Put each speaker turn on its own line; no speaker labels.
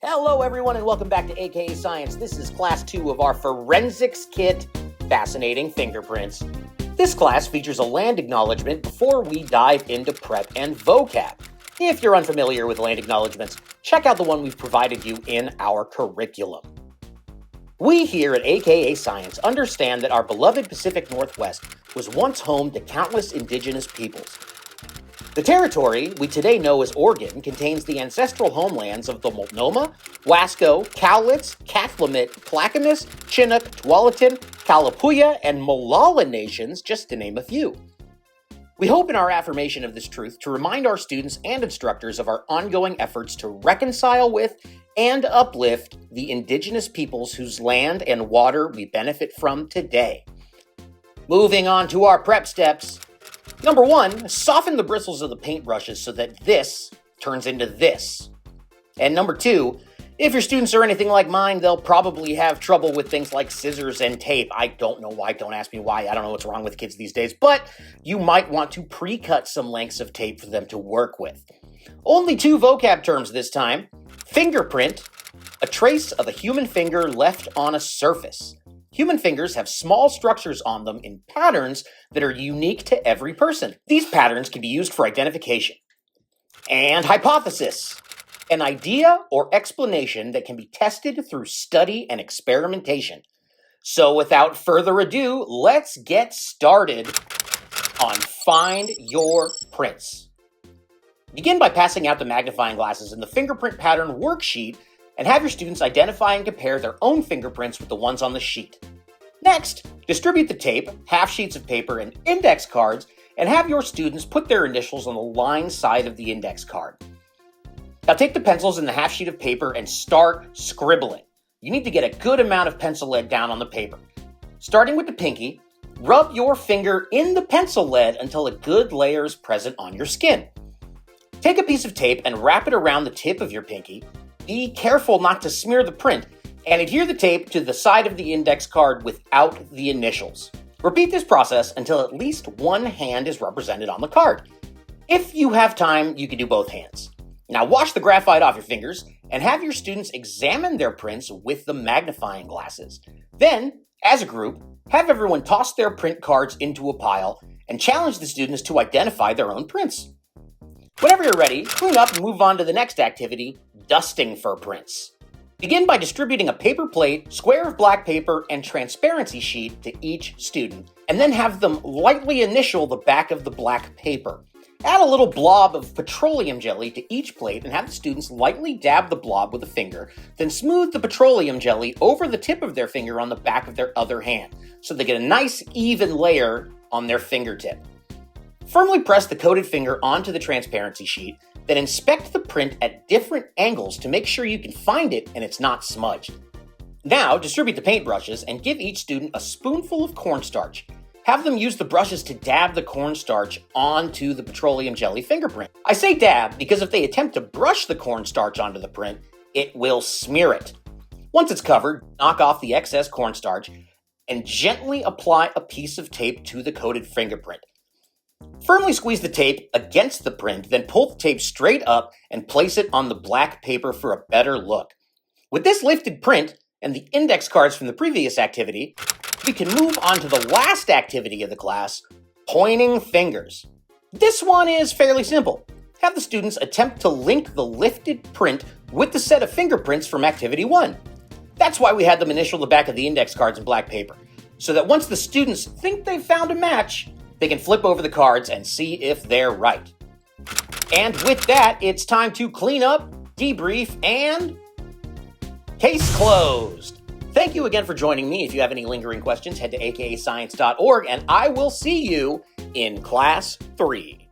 Hello everyone and welcome back to AKA Science. This is class 2 of our forensics kit, Fascinating Fingerprints. This class features a land acknowledgement before we dive into prep and vocab. If you're unfamiliar with land acknowledgements, check out the one we've provided you in our curriculum. We here at AKA Science understand that our beloved Pacific Northwest was once home to countless indigenous peoples. The territory we today know as Oregon contains the ancestral homelands of the Multnomah, Wasco, Cowlitz, Cathlamet, Clackamas, Chinook, Tualatin, Kalapuya, and Molalla nations, just to name a few. We hope in our affirmation of this truth to remind our students and instructors of our ongoing efforts to reconcile with and uplift the indigenous peoples whose land and water we benefit from today. Moving on to our prep steps. Number 1, soften the bristles of the paintbrushes so that this turns into this. And number 2, if your students are anything like mine, they'll probably have trouble with things like scissors and tape. I don't know why, don't ask me why, I don't know what's wrong with kids these days, but you might want to pre-cut some lengths of tape for them to work with. Only 2 vocab terms this time. Fingerprint, a trace of a human finger left on a surface. Human fingers have small structures on them in patterns that are unique to every person. These patterns can be used for identification. And hypothesis, an idea or explanation that can be tested through study and experimentation. So without further ado, let's get started on Find Your Prints. Begin by passing out the magnifying glasses in the fingerprint pattern worksheet and have your students identify and compare their own fingerprints with the ones on the sheet. Next, distribute the tape, half sheets of paper, and index cards, and have your students put their initials on the lined side of the index card. Now take the pencils and the half sheet of paper and start scribbling. You need to get a good amount of pencil lead down on the paper. Starting with the pinky, rub your finger in the pencil lead until a good layer is present on your skin. Take a piece of tape and wrap it around the tip of your pinky. Be careful not to smear the print, and adhere the tape to the side of the index card without the initials. Repeat this process until at least one hand is represented on the card. If you have time, you can do both hands. Now wash the graphite off your fingers and have your students examine their prints with the magnifying glasses. Then, as a group, have everyone toss their print cards into a pile and challenge the students to identify their own prints. Whenever you're ready, clean up and move on to the next activity, dusting for prints. Begin by distributing a paper plate, square of black paper, and transparency sheet to each student, and then have them lightly initial the back of the black paper. Add a little blob of petroleum jelly to each plate and have the students lightly dab the blob with a finger, then smooth the petroleum jelly over the tip of their finger on the back of their other hand, so they get a nice even layer on their fingertip. Firmly press the coated finger onto the transparency sheet, then inspect the print at different angles to make sure you can find it and it's not smudged. Now, distribute the paintbrushes and give each student a spoonful of cornstarch. Have them use the brushes to dab the cornstarch onto the petroleum jelly fingerprint. I say dab because if they attempt to brush the cornstarch onto the print, it will smear it. Once it's covered, knock off the excess cornstarch and gently apply a piece of tape to the coated fingerprint. Firmly squeeze the tape against the print, then pull the tape straight up and place it on the black paper for a better look. With this lifted print and the index cards from the previous activity, we can move on to the last activity of the class, pointing fingers. This one is fairly simple. Have the students attempt to link the lifted print with the set of fingerprints from activity 1. That's why we had them initial the back of the index cards in black paper, so that once the students think they've found a match, they can flip over the cards and see if they're right. And with that, it's time to clean up, debrief, and case closed. Thank you again for joining me. If you have any lingering questions, head to akascience.org, and I will see you in Class 3.